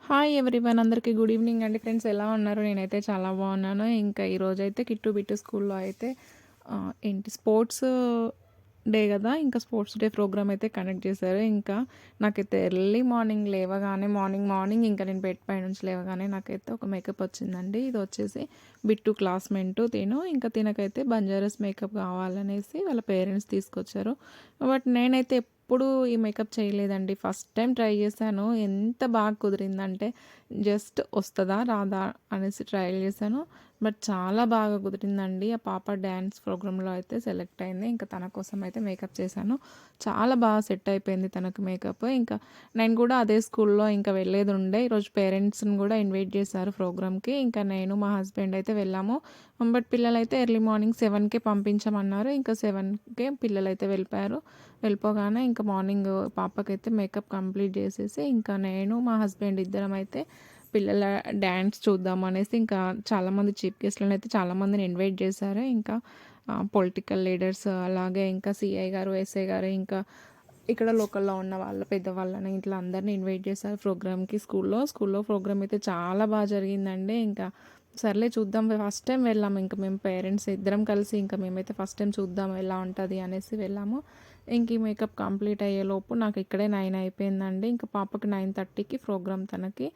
Hi everyone, అందరికీ good evening అండి friends. ఎలా ఉన్నారు? నేనైతే చాలా బాగున్నాను. ఇంకా ఈరోజైతే కిట్టు బిట్టు స్కూల్లో అయితే స్పోర్ట్స్ డే కదా, ఇంకా స్పోర్ట్స్ డే ప్రోగ్రామ్ అయితే కండక్ట్ చేశారు. ఇంకా నాకైతే ఎర్లీ మార్నింగ్ లేవగానే మార్నింగ్ ఇంకా నేను బెడ్ పై నుంచి లేవగానే నాకైతే ఒక మేకప్ వచ్చిందండి. ఇది వచ్చేసి బిట్టు క్లాస్మేట్ ఇంకా తినకైతే బంజారాస్ మేకప్ కావాలనేసి వాళ్ళ పేరెంట్స్ తీసుకొచ్చారు. బట్ నేనైతే ఎప్పుడు ఈ మేకప్ చేయలేదండి. ఫస్ట్ టైం ట్రై చేశాను. ఎంత బాగా కుదిరిందంటే జస్ట్ వస్తుందా రాదా అనేసి ట్రయల్ చేశాను. బట్ చాలా బాగా కుదిరిందండి. ఆ పాప డ్యాన్స్ ప్రోగ్రాంలో అయితే సెలెక్ట్ అయింది. ఇంకా తన కోసం అయితే మేకప్ చేశాను. చాలా బాగా సెట్ అయిపోయింది తనకు మేకప్. ఇంకా నేను కూడా అదే స్కూల్లో ఇంకా వెళ్ళేది ఉండే. ఈరోజు పేరెంట్స్ని కూడా ఇన్వైట్ చేశారు ప్రోగ్రామ్కి. ఇంకా నేను మా హస్బెండ్ అయితే వెళ్ళాము. బట్ పిల్లలైతే ఎర్లీ మార్నింగ్ 7కే పంపించమన్నారు. ఇంకా 7కే పిల్లలైతే వెళ్ళిపోయారు. వెళ్ళిపోగానే ఇంకా మార్నింగ్ పాపకైతే మేకప్ కంప్లీట్ చేసేసి ఇంకా నేను మా హస్బెండ్ ఇద్దరం అయితే పిల్లల డ్యాన్స్ చూద్దాం అనేసి ఇంకా చాలామంది చీఫ్ గెస్ట్లను అయితే చాలామందిని ఇన్వైట్ చేశారు. ఇంకా పొలిటికల్ లీడర్స్, అలాగే ఇంకా సిఐ గారు, ఎస్ఐ గారు, ఇంకా ఇక్కడ లోకల్లో ఉన్న వాళ్ళ పెద్దవాళ్ళని ఇట్లా అందరినీ ఇన్వైట్ చేశారు ప్రోగ్రామ్కి. స్కూల్లో ప్రోగ్రామ్ అయితే చాలా బాగా జరిగిందండి. ఇంకా సర్లే చూద్దాం, ఫస్ట్ టైం వెళ్ళాము. ఇంకా మేము పేరెంట్స్ ఇద్దరం కలిసి ఇంకా మేమైతే ఫస్ట్ టైం చూద్దాం ఎలా ఉంటుంది అనేసి వెళ్ళాము. ఇంక ఈ మేకప్ కంప్లీట్ అయ్యేలోపు నాకు ఇక్కడే 9 అయిపోయిందండి. ఇంకా పాపకి 9:30కి ప్రోగ్రామ్ తనకి.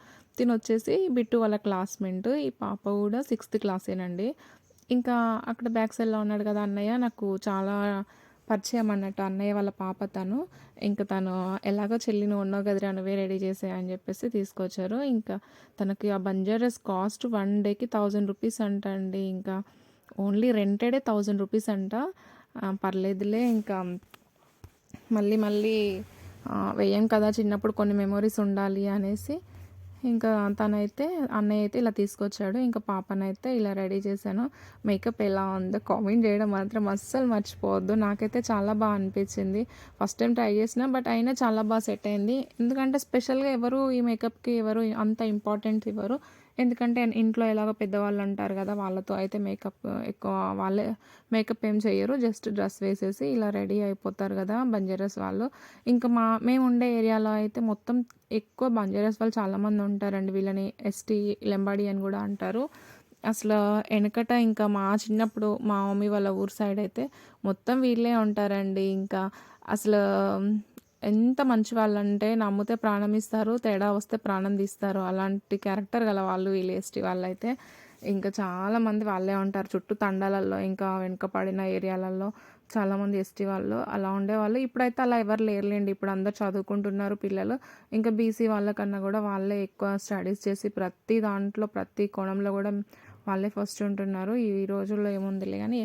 వచ్చేసి బిట్టు వాళ్ళ క్లాస్మేట్. ఈ పాప కూడా 6th క్లాసేనండి. ఇంకా అక్కడ బ్యాక్ సైడ్లో ఉన్నాడు కదా అన్నయ్య, నాకు చాలా పరిచయం అన్నట్టు అన్నయ్య వాళ్ళ పాప తను. ఇంకా తను ఎలాగో చెల్లి నువ్వు ఉన్నావు కదరా, నువ్వే రెడీ చేసే అని చెప్పేసి తీసుకొచ్చారు. ఇంకా తనకి ఆ బంజారాస్ కాస్ట్ 1 డేకి 1000 రూపీస్ అంట అండి. ఇంకా ఓన్లీ రెంటెడే 1000 రూపీస్ అంట. పర్లేదులే, ఇంకా మళ్ళీ మళ్ళీ వెయ్యం కదా, చిన్నప్పుడు కొన్ని మెమొరీస్ ఉండాలి అనేసి ఇంకా తనైతే అన్నయ్య అయితే ఇలా తీసుకొచ్చాడు. ఇంకా పాపనైతే ఇలా రెడీ చేశాను. మేకప్ ఎలా ఉందో కామెంట్ చేయడం మాత్రం అస్సలు మర్చిపోవద్దు. నాకైతే చాలా బాగా అనిపించింది. ఫస్ట్ టైం ట్రై చేసిన, బట్ అయినా చాలా బాగా సెట్ అయింది. ఎందుకంటే స్పెషల్గా ఎవరు ఈ మేకప్కి ఎవరు అంత ఇంపార్టెన్స్ ఇవ్వరు. ఎందుకంటే ఇంట్లో ఎలాగో పెద్దవాళ్ళు ఉంటారు కదా, వాళ్ళతో అయితే మేకప్ ఎక్కువ వాళ్ళే మేకప్ ఏం చేయరు. జస్ట్ డ్రెస్ వేసేసి ఇలా రెడీ అయిపోతారు కదా బంజారాస్ వాళ్ళు. ఇంకా మేము ఉండే ఏరియాలో అయితే మొత్తం ఎక్కువ బంజారాస్ వాళ్ళు చాలామంది ఉంటారండి. వీళ్ళని ఎస్టీ లెంబాడి అని కూడా అంటారు. అసలు వెనకట ఇంకా మా చిన్నప్పుడు మా మమ్మీ వాళ్ళ ఊరు సైడ్ అయితే మొత్తం వీళ్ళే ఉంటారండి. ఇంకా అసలు ఎంత మంచి వాళ్ళంటే నమ్మితే ప్రాణం ఇస్తారు, తేడా వస్తే ప్రాణం తీస్తారు. అలాంటి క్యారెక్టర్ గల వాళ్ళు వీళ్ళు ఎస్టీ వాళ్ళైతే. ఇంకా చాలామంది వాళ్ళే ఉంటారు చుట్టూ తండాలలో, ఇంకా వెనుకపడిన ఏరియాలలో చాలామంది ఎస్టీ వాళ్ళు అలా ఉండేవాళ్ళు. ఇప్పుడైతే అలా ఎవరు లేరులేండి. ఇప్పుడు అందరు చదువుకుంటున్నారు పిల్లలు. ఇంకా బీసీ వాళ్ళకన్నా కూడా వాళ్ళే ఎక్కువ స్టడీస్ చేసి ప్రతి దాంట్లో ప్రతి కోణంలో కూడా వాళ్ళే ఫస్ట్ ఉంటున్నారు. ఈ రోజుల్లో ఏముందిలే కానీ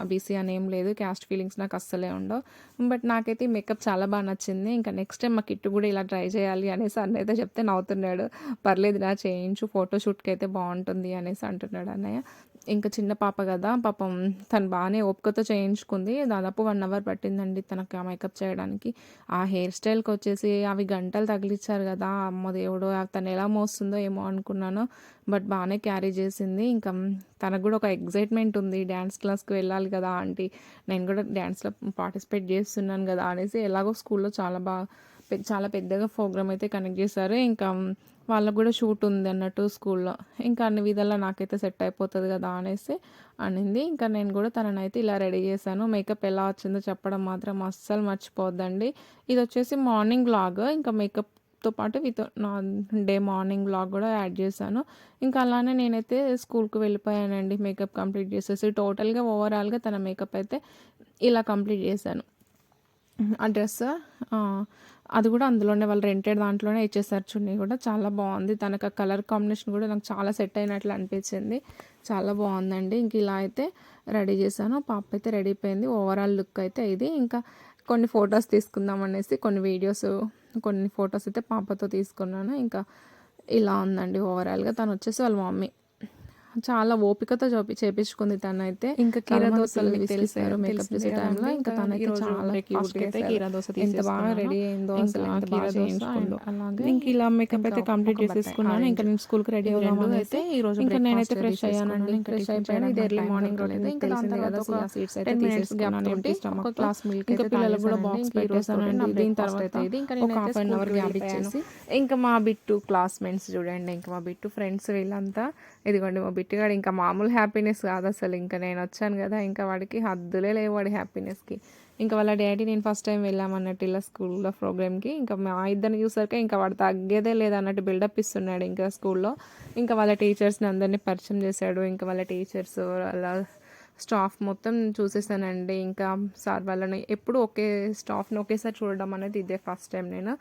బీసీ అని ఏం లేదు. క్యాస్ట్ ఫీలింగ్స్ నాకు అస్సలే ఉండవు. బట్ నాకైతే ఈ మేకప్ చాలా బాగా నచ్చింది. ఇంకా నెక్స్ట్ టైం మా కిట్టు కూడా ఇలా ట్రై చేయాలి అనేసి అన్నయ్య చెప్తే నవ్వుతున్నాడు. పర్లేదు నా చేయించు, ఫోటోషూట్కి అయితే బాగుంటుంది అనేసి అంటున్నాడు అన్నయ్య. ఇంకా చిన్న పాప కదా పాపం, తను బాగానే ఓపికతో చేయించుకుంది. దాదాపు 1 అవర్ పట్టిందండి తనకి ఆ మేకప్ చేయడానికి. ఆ హెయిర్ స్టైల్కి వచ్చేసి అవి గంటలు తగిలిచ్చారు కదా, అమ్మ దేవుడు, తను ఎలా మోస్తుందో ఏమో అనుకున్నాను. బట్ బాగానే క్యారీ చేసింది. ఇంకా తనకు కూడా ఒక ఎగ్జైట్మెంట్ ఉంది, డ్యాన్స్ క్లాస్కి వెళ్ళాలి కదా ఆంటీ, నేను కూడా డ్యాన్స్లో పార్టిసిపేట్ చేస్తున్నాను కదా అనేసి. ఎలాగో స్కూల్లో చాలా పెద్దగా ప్రోగ్రామ్ అయితే కనెక్ట్ చేశారు. ఇంకా వాళ్ళకు కూడా షూట్ ఉంది అన్నట్టు స్కూల్లో. ఇంకా అన్ని విధాలా నాకైతే సెట్ అయిపోతుంది కదా అనేసి అనింది. ఇంకా నేను కూడా తననైతే ఇలా రెడీ చేశాను. మేకప్ ఎలా వచ్చిందో చెప్పడం మాత్రం అస్సలు మర్చిపోద్దండి. ఇది వచ్చేసి మార్నింగ్ వ్లాగ్. ఇంకా మేకప్తో పాటు నా డే మార్నింగ్ వ్లాగ్ కూడా యాడ్ చేశాను. ఇంకా అలానే నేనైతే స్కూల్కి వెళ్ళిపోయానండి మేకప్ కంప్లీట్ చేసేసి. టోటల్గా ఓవరాల్గా తన మేకప్ అయితే ఇలా కంప్లీట్ చేశాను. ఆ డ్రెస్ అది కూడా అందులోనే వాళ్ళు రెంటెడ్ దాంట్లోనే ఇచ్చేసారు. చున్నీ కూడా చాలా బాగుంది. తనకు ఆ కలర్ కాంబినేషన్ కూడా నాకు చాలా సెట్ అయినట్లు అనిపించింది. చాలా బాగుందండి. ఇంక ఇలా అయితే రెడీ చేశాను. పాప అయితే రెడీ అయిపోయింది. ఓవరాల్ లుక్ అయితే ఇది. ఇంకా కొన్ని ఫొటోస్ తీసుకుందాం అనేసి కొన్ని ఫొటోస్ అయితే పాపతో తీసుకున్నాను. ఇంకా ఇలా ఉందండి ఓవరాల్గా. తను వచ్చేసి వాళ్ళ మమ్మీ చాలా ఓపికతో చేపించుకుంది తనైతే. ఇంకా కీరా దోసలు విసిరిస్తారు మేకప్ చేసే టైంలో. ఇంకా తనైతే చాలా క్యూట్‌గా అయితే కీరా దోస ఎంత బాగా రెడీ అయిందో అసలు, ఎంత బాగా చేయించుకుందో. అలాగే ఇంక ఇలా మేకప్ అయితే కంప్లీట్ చేసేసుకున్నాను. ఇంకా నేను స్కూల్‌కి రెడీ అవుదాం అయితే ఇంకా నేనైతే ఫ్రెష్ అయ్యానండి. ఫ్రెష్ అయిపోయాను. ఇది ఎర్లీ మార్నింగ్ రొటీన్. ఇంకా దాని తర్వాత ఒక సీడ్స్ అయితే తీసేసుకున్నాను. ఎంటీ స్టమక్ గ్లాస్ మిల్క్ ఇంకా పిల్లలకు కూడా బాక్స్ పెట్టేసానండి. దీని తర్వాత ఒక హాఫ్ అన్ అవర్ గ్యాప్ ఇచ్చేసి ఇంకా మా బిట్టు క్లాస్మేట్స్ చూడండి, ఇంకా మా బిట్టు ఫ్రెండ్స్ వీళ్ళంతా. ఇదిగోండి మా బిట్టుగాడు ఇంకా మామూలు హ్యాపీనెస్ కాదు అసలు. ఇంకా నేను వచ్చాను కదా, ఇంకా వాడికి హద్దులే లేవు వాడి హ్యాపీనెస్కి. ఇంకా వాళ్ళ డాడీ నేను ఫస్ట్ టైం వెళ్ళామన్నట్టు ఇలా స్కూల్లో ప్రోగ్రామ్కి. ఇంకా మా ఇద్దరిని చూసాక ఇంకా వాడు తగ్గేదే లేదన్నట్టు బిల్డప్ ఇస్తున్నాడు ఇంకా స్కూల్లో. ఇంకా వాళ్ళ టీచర్స్ని అందరినీ పరిచయం చేశాడు. ఇంకా వాళ్ళ టీచర్స్ అలా స్టాఫ్ మొత్తం చూసేసానండి. ఇంకా సార్ వాళ్ళని ఎప్పుడు ఒకే స్టాఫ్ని ఒకేసారి చూడడం అనేది ఇదే ఫస్ట్ టైం నేను.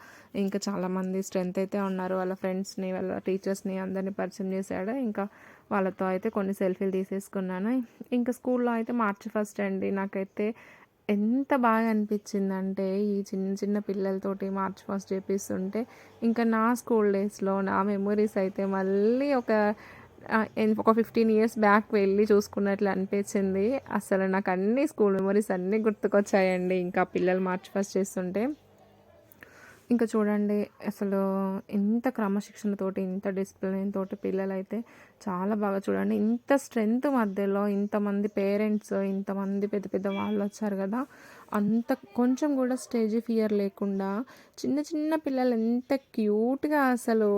ఇంకా చాలామంది స్ట్రెంత్ అయితే ఉన్నారు. వాళ్ళ ఫ్రెండ్స్ని వాళ్ళ టీచర్స్ని అందరినీ పరిచయం చేశాడు. ఇంకా వాళ్ళతో అయితే కొన్ని సెల్ఫీలు తీసేసుకున్నాను. ఇంకా స్కూల్లో అయితే మార్చి 1 అండి. నాకైతే ఎంత బాగా అనిపించిందంటే ఈ చిన్న చిన్న పిల్లలతోటి మార్చ్ 1 చేపిస్తుంటే ఇంకా నా స్కూల్ డేస్లో నా మెమొరీస్ అయితే మళ్ళీ ఒక 15 ఇయర్స్ బ్యాక్ వెళ్ళి చూసుకున్నట్లు అనిపించింది. అసలు నాకు అన్ని స్కూల్ మెమొరీస్ అన్నీ గుర్తుకొచ్చాయండి ఇంకా పిల్లలు మార్చ్ 1 చేస్తుంటే. ఇంకా చూడండి అసలు ఇంత క్రమశిక్షణతోటి, ఇంత డిసిప్లిన్ తోటి పిల్లలైతే చాలా బాగా చూడండి. ఇంత స్ట్రెంత్ మధ్యలో ఇంతమంది పేరెంట్స్, ఇంతమంది పెద్ద పెద్ద వాళ్ళు వచ్చారు కదా, అంత కొంచెం కూడా స్టేజ్ ఫియర్ లేకుండా చిన్న చిన్న పిల్లలు ఎంత క్యూట్గా అసలు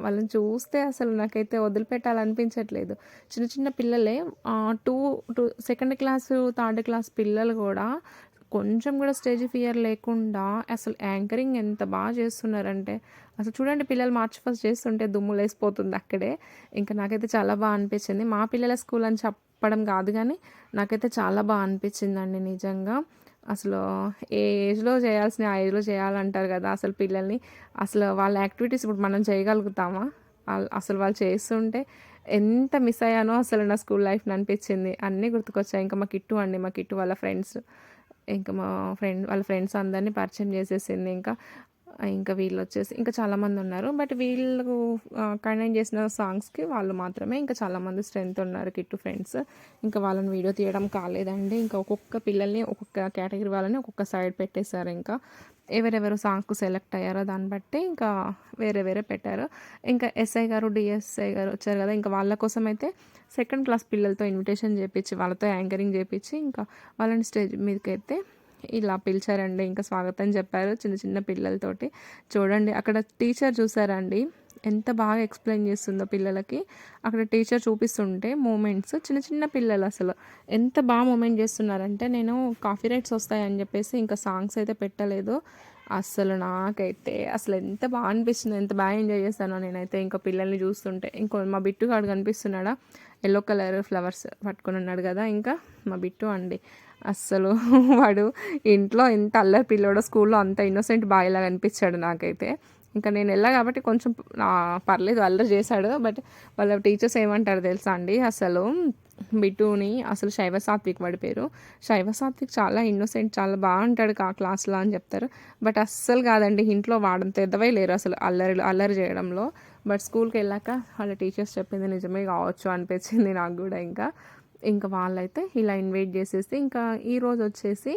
వాళ్ళని చూస్తే అసలు నాకైతే వదిలిపెట్టాలనిపించట్లేదు. చిన్న చిన్న పిల్లలే two two second class third class పిల్లలు కూడా కొంచెం కూడా స్టేజ్ ఫియర్ లేకుండా అసలు యాంకరింగ్ ఎంత బాగా చేస్తున్నారంటే అసలు చూడండి, పిల్లలు మార్చ్ 1 చేస్తుంటే దుమ్ములేసిపోతుంది అక్కడే. ఇంకా నాకైతే చాలా బాగా అనిపించింది. మా పిల్లల స్కూల్ అని చెప్పడం కాదు కానీ నాకైతే చాలా బాగా అనిపించిందండి నిజంగా. అసలు ఏ ఏజ్లో చేయాల్సిన ఆ ఏజ్లో చేయాలంటారు కదా అసలు పిల్లల్ని. అసలు వాళ్ళ యాక్టివిటీస్ ఇప్పుడు మనం చేయగలుగుతామా? అసలు వాళ్ళు చేస్తుంటే ఎంత మిస్ అయ్యానో అసలు నా స్కూల్ లైఫ్ని అనిపించింది. అన్నీ గుర్తుకొచ్చాయి. ఇంకా మా కిట్టు వాళ్ళ ఫ్రెండ్స్, ఇంకా వాళ్ళ ఫ్రెండ్స్ అందరినీ పరిచయం చేసేసింది. ఇంకా వీళ్ళు వచ్చేసి ఇంకా చాలామంది ఉన్నారు. బట్ వీళ్ళు కండక్ట్ చేసిన సాంగ్స్కి వాళ్ళు మాత్రమే. ఇంకా చాలామంది స్ట్రెంత్ ఉన్నారు కిట్టు ఫ్రెండ్స్. ఇంకా వాళ్ళని వీడియో తీయడం కాలేదండి. ఇంకా ఒక్కొక్క పిల్లల్ని ఒక్కొక్క కేటగిరీ వాళ్ళని ఒక్కొక్క సైడ్ పెట్టేశారు. ఇంకా ఎవరెవరు సాంగ్స్కు సెలెక్ట్ అయ్యారో దాన్ని బట్టి ఇంకా వేరే వేరే పెట్టారు. ఇంకా ఎస్ఐ గారు డిఎస్ఐ గారు వచ్చారు కదా, ఇంకా వాళ్ళ కోసం అయితే సెకండ్ క్లాస్ పిల్లలతో ఇన్విటేషన్ చేపించి వాళ్ళతో యాంకరింగ్ చేపించి ఇంకా వాళ్ళని స్టేజ్ మీదకి అయితే ఇలా పిలిచారండి. ఇంకా స్వాగతం చెప్పారు చిన్న చిన్న పిల్లలతోటి. చూడండి అక్కడ టీచర్ చూసారండి ఎంత బాగా ఎక్స్ప్లెయిన్ చేస్తుందో పిల్లలకి. అక్కడ టీచర్ చూపిస్తుంటే మూమెంట్స్ చిన్న చిన్న పిల్లలు అసలు ఎంత బాగా మూమెంట్ చేస్తున్నారంటే, నేను కాపీ రైట్స్ వస్తాయని చెప్పేసి ఇంకా సాంగ్స్ అయితే పెట్టలేదు. అసలు నాకైతే అసలు ఎంత బాగా అనిపిస్తుంది, ఎంత బాగా ఎంజాయ్ చేస్తానో నేనైతే ఇంకా పిల్లల్ని చూస్తుంటే. మా బిట్టుగాడు కనిపిస్తున్నాడా, ఎల్లో కలర్ ఫ్లవర్స్ పట్టుకొని ఉన్నాడు కదా, ఇంకా మా బిట్టు అండి. అస్సలు వాడు ఇంట్లో ఎంత అల్లరి పిల్లోడో స్కూల్లో అంత ఇన్నోసెంట్ బాయ్లాగా అనిపించాడు నాకైతే. ఇంకా నేను వెళ్ళా కాబట్టి కొంచెం పర్లేదు అల్లరి చేశాడు. బట్ వాళ్ళ టీచర్స్ ఏమంటారు తెలుసా అండి, అసలు బిట్టుని అసలు శైవ సాత్విక్ వాడి పేరు. శైవ సాత్విక్ చాలా ఇన్నోసెంట్, చాలా బాగుంటాడు క్లాస్లో అని చెప్తారు. బట్ అస్సలు కాదండి, ఇంట్లో వాడంత ఎదవై లేరు అసలు అల్లరి చేయడంలో. బట్ స్కూల్కి వెళ్ళాక వాళ్ళ టీచర్స్ చెప్పింది నిజమే కావచ్చు అనిపించింది నాకు కూడా. ఇంకా వాళ్ళైతే ఇలా ఇన్వైట్ చేసేసి ఇంకా ఈరోజు వచ్చేసి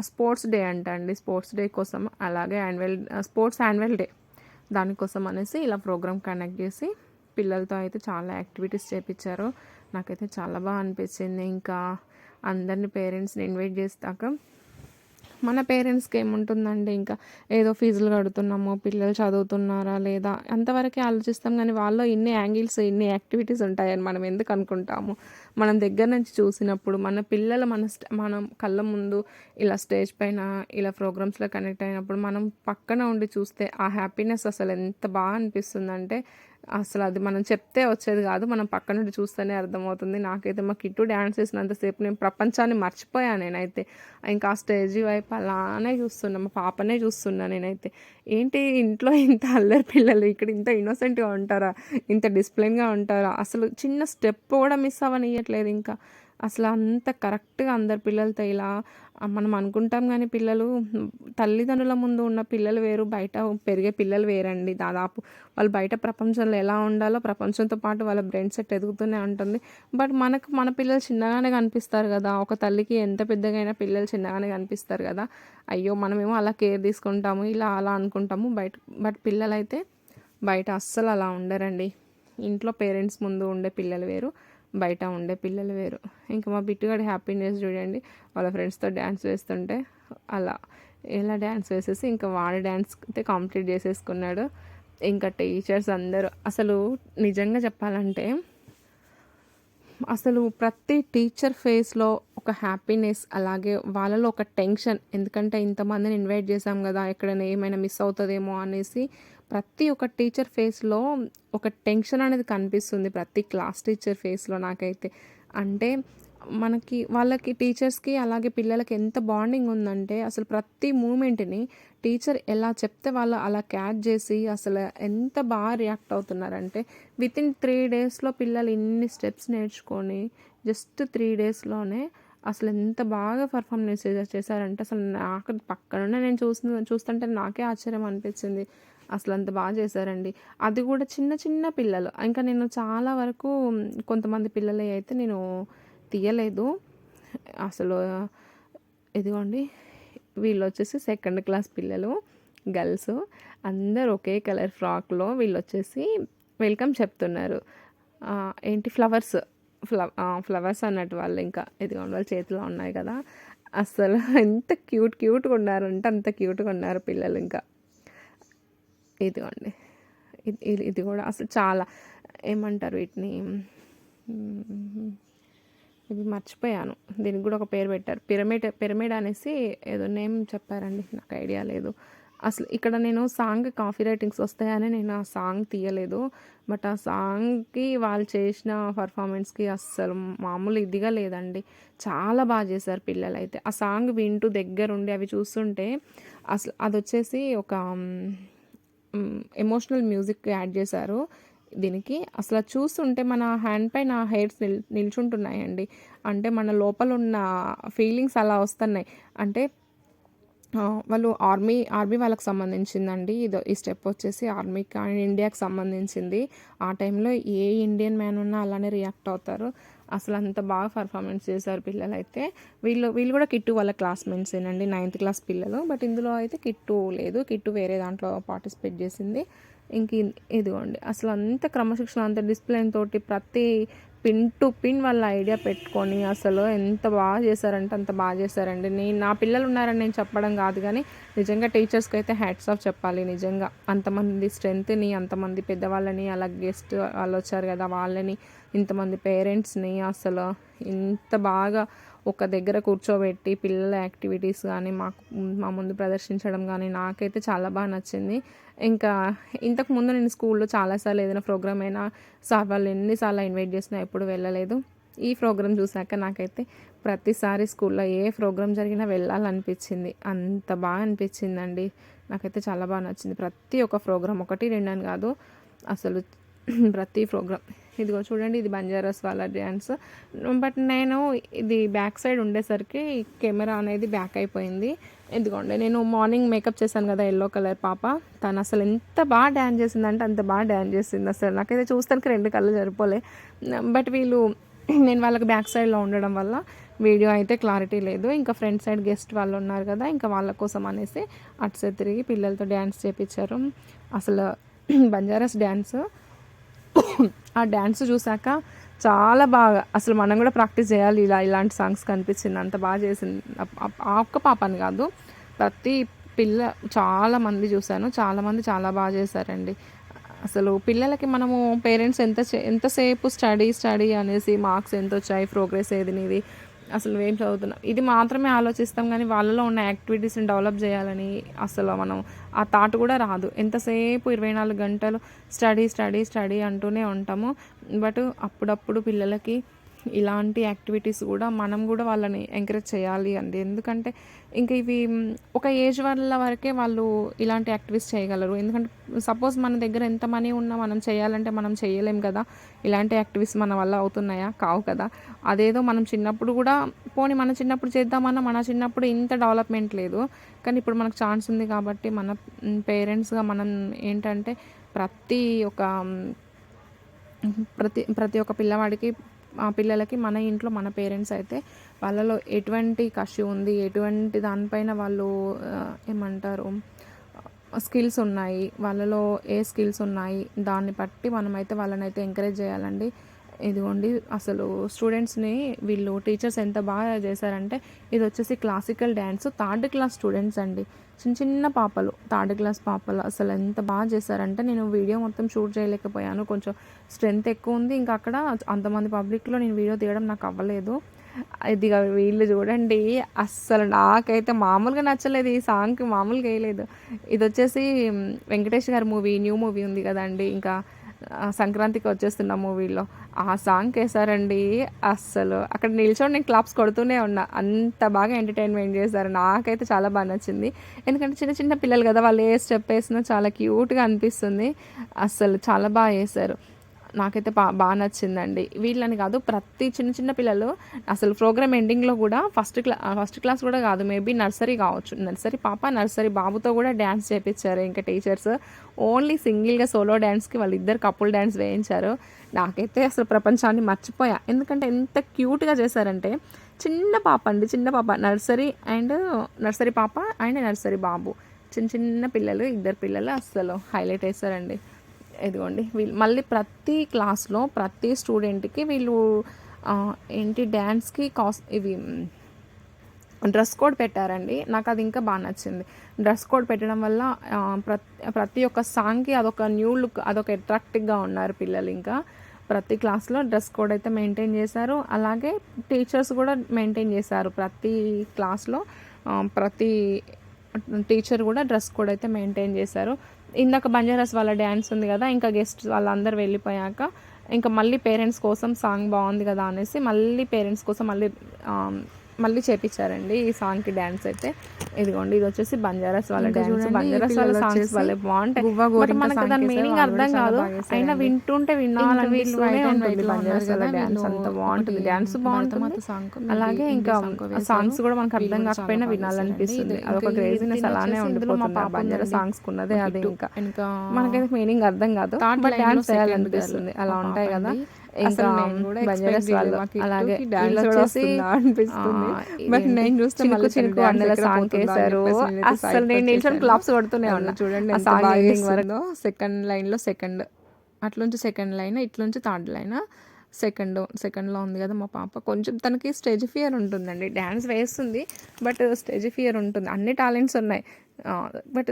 స్పోర్ట్స్ డే అండి. స్పోర్ట్స్ డే కోసం అలాగే స్పోర్ట్స్ యాన్యువల్ డే దానికోసం అనేసి ఇలా ప్రోగ్రామ్ కండక్ట్ చేసి పిల్లలతో అయితే చాలా యాక్టివిటీస్ చేయించారు. నాకైతే చాలా బాగా అనిపించింది. ఇంకా అందరిని పేరెంట్స్ని ఇన్వైట్ చేస్తాక మన పేరెంట్స్కి ఏముంటుందండి, ఇంకా ఏదో ఫీజులు కడుతున్నామో, పిల్లలు చదువుతున్నారా లేదా అంతవరకే ఆలోచిస్తాం. కానీ వాళ్ళు ఇన్ని యాంగిల్స్, ఇన్ని యాక్టివిటీస్ ఉంటాయని మనం ఎందుకు అనుకుంటాము? మనం దగ్గర నుంచి చూసినప్పుడు మన పిల్లలు మనం కళ్ళ ముందు ఇలా స్టేజ్ పైన ఇలా ప్రోగ్రామ్స్లో కనెక్ట్ అయినప్పుడు మనం పక్కన ఉండి చూస్తే ఆ హ్యాపీనెస్ అసలు ఎంత బాగా అనిపిస్తుందంటే అసలు అది మనం చెప్తే వచ్చేది కాదు, మనం పక్క నుండి చూస్తేనే అర్థమవుతుంది. నాకైతే మా కిట్టు డ్యాన్స్ చేసినంతసేపు నేను ప్రపంచాన్ని మర్చిపోయాను. నేనైతే ఇంకా ఆ స్టేజ్ వైపు అలానే చూస్తున్నా, మా పాపనే చూస్తున్నా నేనైతే. ఏంటి ఇంట్లో ఇంత అల్లరి పిల్లలు ఇక్కడ ఇంత ఇన్నోసెంట్గా ఉంటారా, ఇంత డిసిప్లిన్గా ఉంటారా, అసలు చిన్న స్టెప్ కూడా మిస్ అవ్వనియట్లేదు. ఇంకా అసలు అంత కరెక్ట్‌గా అందరు పిల్లలతో ఇలా మనం అనుకుంటాం గానీ పిల్లలు తల్లిదండ్రుల ముందు ఉన్న పిల్లలు వేరు, బయట పెరిగే పిల్లలు వేరండి దాదాపు. వాళ్ళు బయట ప్రపంచంలో ఎలా ఉండాలో ప్రపంచంతో పాటు వాళ్ళ బ్రెయిన్ సెట్ ఎదుగుతూనే ఉంటుంది. బట్ మనకు మన పిల్లలు చిన్నగానే కనిపిస్తారు గదా! ఒక తల్లికి ఎంత పెద్దగైనా పిల్లలు చిన్నగానే కనిపిస్తారు గదా! అయ్యో! మనమేమో అలా కేర్ తీసుకుంటాము, ఇలా అలా అనుకుంటాము బట్ పిల్లలైతే బయట అస్సలు అలా ఉండరండి. ఇంట్లో పేరెంట్స్ ముందు ఉండే పిల్లలు వేరు, బయట ఉండే పిల్లలు వేరు. ఇంకా మా బిట్టుగాడి హ్యాపీనెస్ చూడండి, వాళ్ళ ఫ్రెండ్స్‌తో డ్యాన్స్ వేస్తుంటే అలా ఇలా డ్యాన్స్ వేసేసి ఇంకా వాడు డ్యాన్స్ అయితే కంప్లీట్ చేసేసుకున్నాడు. ఇంకా టీచర్స్ అందరూ అసలు నిజంగా చెప్పాలంటే అసలు ప్రతి టీచర్ ఫేస్‌లో ఒక హ్యాపీనెస్, అలాగే వాళ్ళలో ఒక టెన్షన్. ఎందుకంటే ఇంతమందిని ఇన్వైట్ చేశాం గదా! ఎక్కడైనా ఏమైనా మిస్ అవుతదేమో అనేసి ప్రతి ఒక్క టీచర్ ఫేస్‌లో ఒక టెన్షన్ అనేది కనిపిస్తుంది. ప్రతి క్లాస్ టీచర్ ఫేస్‌లో నాకైతే. అంటే మనకి వాళ్ళకి టీచర్స్‌కి అలాగే పిల్లలకి ఎంత బాండింగ్ ఉందంటే అసలు ప్రతి మూమెంట్‌ని టీచర్ ఎలా చెప్తే వాళ్ళు అలా క్యాచ్ చేసి అసలు ఎంత బాగా రియాక్ట్ అవుతున్నారంటే వితిన్ 3 డేస్‌లో పిల్లలు ఇన్ని స్టెప్స్ నేర్చుకొని జస్ట్ 3 డేస్‌లోనే అసలు ఎంత బాగా పెర్ఫార్మెన్స్ చేశారంటే అసలు నాకు పక్కనుండి నేను చూస్తుంటే నాకే ఆశ్చర్యం అనిపించింది. అసలు అంత బాగా చేశారండి. అది కూడా చిన్న చిన్న పిల్లలు. ఇంకా నేను చాలా వరకు కొంతమంది పిల్లలయి అయితే నేను తీయలేదు. అసలు ఇదిగోండి వీళ్ళొచ్చేసి సెకండ్ క్లాస్ పిల్లలు, గర్ల్స్. అందరూ ఒకే కలర్ ఫ్రాక్‌లో వీళ్ళొచ్చేసి వెల్కమ్ చెప్తున్నారు. ఏంటి ఫ్లవర్స్ అన్నట్టు వాళ్ళు ఇంకా. ఇదిగోండి వాళ్ళ చేతిలో ఉన్నాయి కదా! అస్సలు ఎంత క్యూట్‌గా ఉన్నారంటే అంత క్యూట్‌గా ఉన్నారు పిల్లలు ఇంకా. ఇదిగోండి. ఇది కూడా అసలు చాలా ఏమంటారు వీటిని, ఇది మర్చిపోయాను. దీనికి కూడా ఒక పేరు పెట్టారు. పిరమిడ్ అనేసి ఏదో నేమ్ చెప్పారండి. నాకు ఐడియా లేదు. అసలు ఇక్కడ నేను సాంగ్ కాపీ రైటింగ్స్ వస్తాయని నేను ఆ సాంగ్ తీయలేదు. బట్ ఆ సాంగ్‌కి వాళ్ళు చేసిన పర్ఫార్మెన్స్‌కి అస్సలు మామూలు ఇదిగా లేదండి. చాలా బాగా చేశారు పిల్లలైతే. ఆ సాంగ్ వింటూ దగ్గరుండి అవి చూస్తుంటే అసలు అదొచ్చేసి ఒక ఎమోషనల్ మ్యూజిక్ యాడ్ చేశారు దీనికి. అసలు చూస్తుంటే మన హ్యాండ్ పైన హెయిర్స్ నిల్చుంటున్నాయండి. అంటే మన లోపల ఉన్న ఫీలింగ్స్ అలా వస్తున్నాయి. అంటే వాళ్ళు ఆర్మీ వాళ్ళకి సంబంధించిందండి. ఈ స్టెప్ వచ్చేసి ఆర్మీకి అండ్ ఇండియాకి సంబంధించింది. ఆ టైంలో ఏ ఇండియన్ మ్యాన్ ఉన్నా అలానే రియాక్ట్ అవుతారు. అసలు అంత బాగా పర్ఫార్మెన్స్ చేశారు పిల్లలైతే. వీళ్ళు కూడా కిట్టు వాళ్ళ క్లాస్మేట్సేనండి, 9th క్లాస్ పిల్లలు. బట్ ఇందులో అయితే కిట్టు లేదు. కిట్టు వేరే దాంట్లో పార్టిసిపేట్ చేసింది. ఇంక ఇదిగోండి అసలు అంత క్రమశిక్షణ, అంత డిసిప్లిన్ తోటి ప్రతి పిన్ టు పిన్ వాళ్ళ ఐడియా పెట్టుకొని అసలు ఎంత బాగా చేశారంటే అంత బాగా చేశారండి. నా పిల్లలు ఉన్నారని నేను చెప్పడం కాదు కానీ నిజంగా టీచర్స్కి అయితే హ్యాట్స్ ఆఫ్ చెప్పాలి. నిజంగా అంతమంది స్ట్రెంత్ని, అంతమంది పెద్దవాళ్ళని, అలా గెస్ట్ వాళ్ళు వచ్చారు కదా వాళ్ళని, ఇంతమంది పేరెంట్స్ని అసలు ఇంత బాగా ఒక దగ్గర కూర్చోబెట్టి పిల్లల యాక్టివిటీస్ కానీ మా ముందు ప్రదర్శించడం కానీ నాకైతే చాలా బాగా నచ్చింది. ఇంకా ఇంతకుముందు నేను స్కూల్లో చాలాసార్లు ఏదైనా ప్రోగ్రామ్ అయినా సార్ వాళ్ళు ఎన్నిసార్లు ఇన్వైట్ చేసినా ఎప్పుడు వెళ్ళలేదు. ఈ ప్రోగ్రామ్ చూసాక నాకైతే ప్రతిసారి స్కూల్లో ఏ ప్రోగ్రామ్ జరిగినా వెళ్ళాలనిపించింది. అంత బాగా అనిపించిందండి. నాకైతే చాలా బాగా నచ్చింది. ప్రతి ఒక్క ప్రోగ్రామ్, 1, 2 అని కాదు అసలు ప్రతి ప్రోగ్రామ్. ఇదిగో చూడండి, ఇది బంజారాస్ వాళ్ళ డ్యాన్స్. బట్ నేను ఇది బ్యాక్ సైడ్ ఉండేసరికి కెమెరా అనేది బ్యాక్ అయిపోయింది. ఇదిగోండి నేను మార్నింగ్ మేకప్ చేశాను కదా ఎల్లో కలర్ పాప, తను అసలు ఎంత బాగా డ్యాన్స్ చేసిందంటే అంత బాగా డ్యాన్స్ చేసింది. అసలు నాకైతే చూస్తానికి 2 కళ్ళు సరిపోలే. బట్ నేను వాళ్ళకి బ్యాక్ సైడ్లో ఉండడం వల్ల వీడియో అయితే క్లారిటీ లేదు. ఇంకా ఫ్రంట్ సైడ్ గెస్ట్ వాళ్ళు ఉన్నారు కదా, ఇంకా వాళ్ళ కోసం అనేసి అటు సైడ్ తిరిగి పిల్లలతో డ్యాన్స్ చేయించారు. అసలు బంజారాస్ డ్యాన్స్, ఆ డ్యాన్స్ చూసాక చాలా బాగా అసలు మనం కూడా ప్రాక్టీస్ చేయాలి ఇలాంటి సాంగ్స్ కనిపించింది. అంత బాగా చేసింది. ఆ ఒక్క పాపని కాదు, ప్రతి పిల్ల చాలామంది చూశాను, చాలామంది చాలా బాగా చేశారండి. అసలు పిల్లలకి మనము పేరెంట్స్ ఎంతసేపు స్టడీ అనేసి మార్క్స్ ఎంత వచ్చాయి, ప్రోగ్రెస్ ఏది నీది, అసలు నువ్వేం చదువుతున్నావు, ఇది మాత్రమే ఆలోచిస్తాం. కానీ వాళ్ళలో ఉన్న యాక్టివిటీస్ని డెవలప్ చేయాలని అసలు మనం ఆ థాట్ కూడా రాదు. ఎంతసేపు 24 గంటలు స్టడీ అంటూనే ఉంటాము. బట్ అప్పుడప్పుడు పిల్లలకి ఇలాంటి యాక్టివిటీస్ కూడా మనం కూడా వాళ్ళని ఎంకరేజ్ చేయాలి అండి. ఎందుకంటే ఇంకా ఇవి ఒక ఏజ్ వాళ్ళ వరకే వాళ్ళు ఇలాంటి యాక్టివిటీస్ చేయగలరు. ఎందుకంటే సపోజ్ మన దగ్గర ఎంత మనీ ఉన్నా మనం చేయాలంటే మనం చేయలేం కదా. ఇలాంటి యాక్టివిటీస్ మన వల్ల అవుతున్నాయా? కావు కదా. అదేదో మనం చిన్నప్పుడు కూడా పోనీ మన చిన్నప్పుడు చేద్దామన్నా మన చిన్నప్పుడు ఇంత డెవలప్మెంట్ లేదు. కానీ ఇప్పుడు మనకు ఛాన్స్ ఉంది కాబట్టి మన పేరెంట్స్గా మనం ఏంటంటే ప్రతి ఒక్క ప్రతి ఒక్క పిల్లవాడికి పిల్లలకి మన ఇంట్లో మన పేరెంట్స్ అయితే వాళ్ళలో ఎటువంటి కసి ఉంది, ఎటువంటి దానిపైన వాళ్ళు ఏమంటారు స్కిల్స్ ఉన్నాయి, వాళ్ళలో ఏ స్కిల్స్ ఉన్నాయి, దాన్ని బట్టి మనమైతే వాళ్ళనైతే ఎంకరేజ్ చేయాలండి. ఇదిగోండి అసలు స్టూడెంట్స్ని వీళ్ళు టీచర్స్ ఎంత బాగా చేశారంటే, ఇది వచ్చేసి classical dance 3rd class students అండి. చిన్న చిన్న పాపలు 3rd క్లాస్ పాపలు అసలు ఎంత బాగా చేశారంటే, నేను వీడియో మొత్తం షూట్ చేయలేకపోయాను, కొంచెం స్ట్రెంత్ ఎక్కువ ఉంది. ఇంకా అక్కడ అంతమంది పబ్లిక్లో నేను వీడియో తీయడం నాకు అవ్వలేదు. ఇదిగా వీళ్ళు చూడండి, అస్సలు నాకైతే మామూలుగా నచ్చలేదు. ఈ సాంగ్కి మామూలుగా వేయలేదు. ఇది వచ్చేసి వెంకటేష్ గారి న్యూ మూవీ ఉంది కదండి, ఇంకా సంక్రాంతికి వచ్చేస్తున్న మూవీలో ఆ సాంగ్ వేసారండి. అస్సలు అక్కడ నిల్చొని నేను క్లాప్స్ కొడుతూనే ఉన్నా, అంత బాగా ఎంటర్టైన్మెంట్ చేశారు. నాకైతే చాలా బాగా నచ్చింది. ఎందుకంటే చిన్న చిన్న పిల్లలు కదా, వాళ్ళు ఏ స్టెప్ వేసినా చాలా క్యూట్గా అనిపిస్తుంది. అస్సలు చాలా బాగా వేశారు. నాకైతే బాగా నచ్చిందండి. వీళ్ళని కాదు, ప్రతి చిన్న చిన్న పిల్లలు అసలు ప్రోగ్రామ్ ఎండింగ్లో కూడా ఫస్ట్ క్లాస్ కూడా కాదు, మేబీ నర్సరీ కావచ్చు, నర్సరీ పాప నర్సరీ బాబుతో కూడా డ్యాన్స్ చేయించారు. ఇంకా టీచర్స్ ఓన్లీ సింగిల్గా సోలో డ్యాన్స్కి వాళ్ళిద్దరు కపుల్ డ్యాన్స్ వేయించారు. నాకైతే అసలు ప్రపంచాన్ని మర్చిపోయా. ఎందుకంటే ఎంత క్యూట్గా చేశారంటే, చిన్న పాప నర్సరీ పాప అండ్ నర్సరీ బాబు, చిన్న చిన్న పిల్లలు, ఇద్దరు పిల్లలు అస్సలు హైలైట్ వేశారండి. ఇదిగోండి వీళ్ళు మళ్ళీ ప్రతి క్లాస్లో ప్రతి స్టూడెంట్కి వీళ్ళు ఏంటి డ్యాన్స్కి ఇవి డ్రెస్ కోడ్ పెట్టారండి. నాకు అది ఇంకా బాగా నచ్చింది. డ్రెస్ కోడ్ పెట్టడం వల్ల ప్రతి ఒక్క సాంగ్కి అదొక న్యూ లుక్, అదొక అట్రాక్టివ్గా ఉన్నారు పిల్లలు. ఇంకా ప్రతి క్లాస్లో డ్రెస్ కోడ్ అయితే మెయింటైన్ చేశారు. అలాగే టీచర్స్ కూడా మెయింటైన్ చేశారు. ప్రతి క్లాస్లో ప్రతి టీచర్ కూడా డ్రెస్ కోడ్ అయితే మెయింటైన్ చేశారు. ఇందాక బంజారాస్ వాళ్ళ డ్యాన్స్ ఉంది కదా, ఇంకా గెస్ట్ వాళ్ళందరూ వెళ్ళిపోయాక ఇంకా మళ్ళీ పేరెంట్స్ కోసం సాంగ్ బాగుంది కదా అనేసి మళ్ళీ పేరెంట్స్ కోసం మళ్ళీ చేపించారండి ఈ సాంగ్కి డ్యాన్స్ అయితే. ఇదిగోండి ఇది వచ్చేసి బంజారాస్ వాళ్ళ డ్యాన్స్. బంజారాస్ వాళ్ళ సాంగ్స్ వాళ్ళే బాగుంటాయి, మనకు దాని మీనింగ్ అర్థం కాదు, అయినా వింటుంటే వినాలనిపిస్తూనే ఉంటుంది. బంజారాస్ వాళ్ళ డ్యాన్స్ అంత బాగుంటుంది, డ్యాన్స్ బాగుంటుంది. అలాగే ఇంకా సాంగ్స్ కూడా మనకు అర్థం కాకపోయినా వినాలనిపిస్తుంది. అదొక క్రేజీనెస్ అలానే ఉండిపోతుంది బంజారా సాంగ్స్ ఉన్నదే. అది ఇంకా మనకైతే మీనింగ్ అర్థం కాదు, బట్ డ్యాన్స్ చేయాలనిపిస్తుంది. అలా ఉంటాయి కదా. ఇంకా బంజారాస్ వాళ్ళు అలాగే అనిపిస్తుంది, బట్ నేను చూస్తే చినుకు అన్నల సాంగ్ వేశారు. అసలు నేను నిల్చొని క్లాప్స్ కొడుతూనే ఉన్నా. చూడండి వరకు సెకండ్ లైన్లో సెకండ్, అట్లుంచి సెకండ్ లైన్, ఇట్లుంచి థర్డ్ లైన్. సెకండ్లో ఉంది కదా మా పాప. కొంచెం తనకి స్టేజ్ ఫియర్ ఉంటుందండి, డ్యాన్స్ వేస్తుంది బట్ స్టేజ్ ఫియర్ ఉంటుంది. అన్ని టాలెంట్స్ ఉన్నాయి, బట్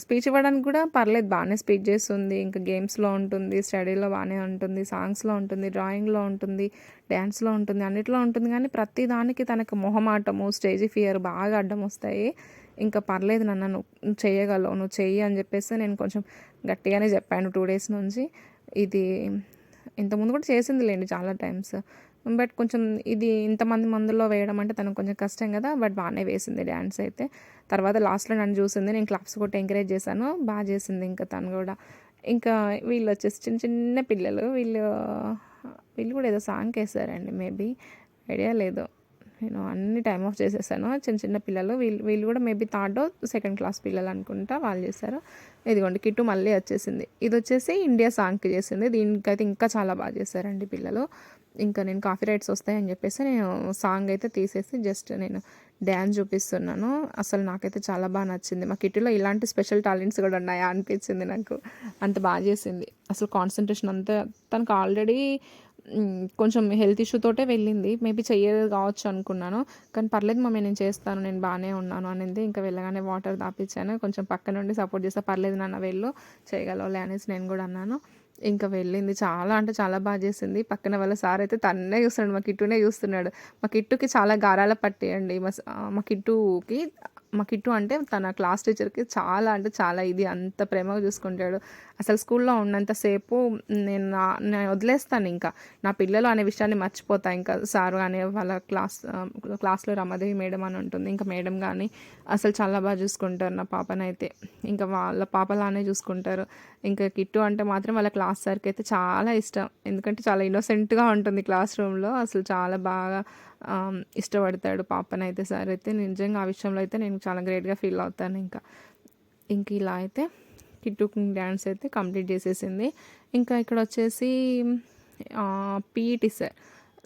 స్పీచ్ ఇవ్వడానికి కూడా పర్లేదు, బాగానే స్పీచ్ చేస్తుంది. ఇంకా గేమ్స్లో ఉంటుంది, స్టడీలో బాగానే ఉంటుంది, సాంగ్స్లో ఉంటుంది, డ్రాయింగ్లో ఉంటుంది, డ్యాన్స్లో ఉంటుంది, అన్నిట్లో ఉంటుంది. కానీ ప్రతి దానికి తనకు మొహమాటము, స్టేజ్ ఫియర్ బాగా అడ్డం వస్తాయి. ఇంకా పర్లేదు నాన్న, నువ్వు చేయగలవు, నువ్వు చెయ్యి అని చెప్పేసి నేను కొంచెం గట్టిగానే చెప్పాను 2 days నుంచి. ఇది ఇంతకుముందు కూడా చేసింది లేండి చాలా టైమ్స్, బట్ కొంచెం ఇది ఇంతమంది మందులో వేయడం అంటే తనకు కొంచెం కష్టం కదా, బట్ బాగానే వేసింది డ్యాన్స్ అయితే. తర్వాత లాస్ట్లో నన్ను చూసింది, నేను క్లాప్స్ కొట్టి ఎంకరేజ్ చేశాను, బాగా చేసింది ఇంకా తను కూడా. ఇంకా వీళ్ళు వచ్చేసి చిన్న చిన్న పిల్లలు, వీళ్ళు కూడా ఏదో సాంగ్ వేసారండి, మేబీ ఐడియా లేదు, నేను అన్ని టైమ్ ఆఫ్ చేసేసాను. చిన్న చిన్న పిల్లలు వీళ్ళు కూడా maybe 3rd or 2nd class పిల్లలు అనుకుంటా, వాళ్ళు చేశారు. ఇదిగోండి కిట్టు మళ్ళీ వచ్చేసింది. ఇది వచ్చేసి ఇండియా సాంగ్కి చేసింది. దీనికైతే ఇంకా చాలా బాగా చేశారండి పిల్లలు. ఇంకా నేను కాపీ రైట్స్ వస్తాయని చెప్పేసి నేను సాంగ్ అయితే తీసేసి జస్ట్ నేను డ్యాన్స్ చూపిస్తున్నాను. అసలు నాకైతే చాలా బాగా నచ్చింది. మా కిట్టులో ఇలాంటి స్పెషల్ టాలెంట్స్ కూడా ఉన్నాయా అనిపించింది నాకు, అంత బాగా చేసింది. అసలు కాన్సన్ట్రేషన్ అంతా, తనకు ఆల్రెడీ కొంచెం హెల్త్ ఇష్యూతోటే వెళ్ళింది, మేబీ చెయ్యేది కావచ్చు అనుకున్నాను. కానీ పర్లేదు మమ్మీ, నేను చేస్తాను, నేను బాగానే ఉన్నాను అనింది. ఇంకా వెళ్ళగానే వాటర్ తాపించాను, కొంచెం పక్క నుండి సపోర్ట్ చేస్తా, పర్లేదు నాన్న వెళ్ళు, చేయగలవులే అనేసి నేను కూడా అన్నాను. ఇంకా వెళ్ళింది. చాలా అంటే చాలా బాగా చేసింది. పక్కన వాళ్ళ సార్ అయితే తన్నే చూస్తున్నాడు, మా కిట్టునే చూస్తున్నాడు. మా కిట్టుకి చాలా గారాల పట్టేయండి, మా కిట్టుకి మా కిట్టు అంటే తన క్లాస్ టీచర్కి చాలా అంటే చాలా ఇది అంత ప్రేమగా చూసుకుంటాడు. అసలు స్కూల్లో ఉన్నంతసేపు నేను వదిలేస్తాను ఇంకా. నా పిల్లలు అనే విషయాన్ని మర్చిపోతా. ఇంకా సారు అనే వాళ్ళ క్లాస్లో రమాదేవి మేడం అని ఉంటుంది. ఇంకా మేడం కానీ అసలు చాలా బాగా చూసుకుంటారు నా పాపనైతే. ఇంకా వాళ్ళ పాపలానే చూసుకుంటారు. ఇంకా కిట్టు అంటే మాత్రం వాళ్ళ క్లాస్ సార్కి అయితే చాలా ఇష్టం. ఎందుకంటే చాలా ఇన్నోసెంట్గా ఉంటుంది క్లాస్ రూమ్లో. అసలు చాలా బాగా ఇష్టపడతాడు పాపనైతే సార్ అయితే. నిజంగా ఆ విషయంలో అయితే నేను చాలా గ్రేట్గా ఫీల్ అవుతాను. ఇంక ఇలా అయితే కిట్టు డ్యాన్స్ అయితే కంప్లీట్ చేసేసింది. ఇంకా ఇక్కడ వచ్చేసి పీఈటీ సార్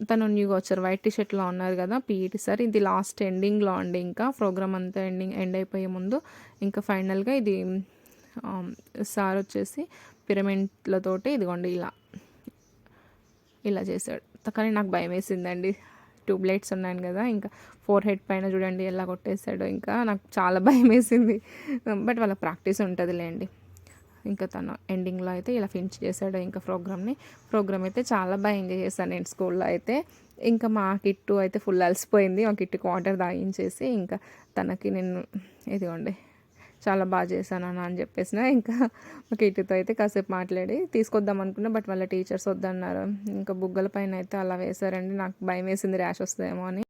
తను న్యూగా వచ్చారు, వైట్ టీషర్ట్లో ఉన్నారు కదా పీఈటీ సార్. ఇది లాస్ట్ ఎండింగ్లో అండి. ఇంకా ప్రోగ్రామ్ అంతా ఎండ్ అయిపోయే ముందు ఇంకా ఫైనల్గా ఇది సార్ వచ్చేసి పిరమిడ్లతోటి ఇదిగోండి ఇలా చేశాడు. కానీ నాకు భయం వేసిందండి. ట్యూబ్లైట్స్ ఉన్నాను కదా, ఇంకా ఫోర్ హెడ్ పైన చూడండి ఎలా కొట్టేశాడు. ఇంకా నాకు చాలా భయం వేసింది. బట్ వాళ్ళ ప్రాక్టీస్ ఉంటుందిలేండి. ఇంకా తను ఎండింగ్లో అయితే ఇలా ఫినిష్ చేశాడు ఇంకా ప్రోగ్రామ్ అయితే చాలా బాగా ఎంజాయ్ చేశాను నేను స్కూల్లో అయితే. ఇంకా మా కిట్టు అయితే ఫుల్ అలసిపోయింది. మా కిట్టుకి వాటర్ తాగించేసి ఇంకా తనకి నేను ఇదిగోండి చాలా బాగా చేశాను అని చెప్పేసిన. ఇంకా మా కిట్టుతో అయితే కాసేపు మాట్లాడి తీసుకొద్దాం అనుకున్నా, బట్ వాళ్ళ టీచర్స్ వద్దన్నారు. ఇంకా బుగ్గల పైన అయితే అలా వేశారండి. నాకు భయం వేసింది ర్యాష్ వస్తుందేమో అని.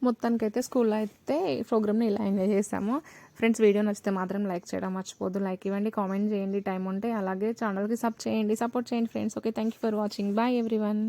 మొత్తానికైతే స్కూల్లో అయితే ప్రోగ్రామ్ని ఇలా ఎంజాయ్ చేసాము. ఫ్రెండ్స్, వీడియో నచ్చితే మాత్రం లైక్ చేయడం మర్చిపోద్దు. లైక్ ఇవ్వండి, కామెంట్ చేయండి టైం ఉంటే. అలాగే ఛానల్కి సపోర్ట్ చేయండి friends. Okay, thank you for watching. Bye everyone.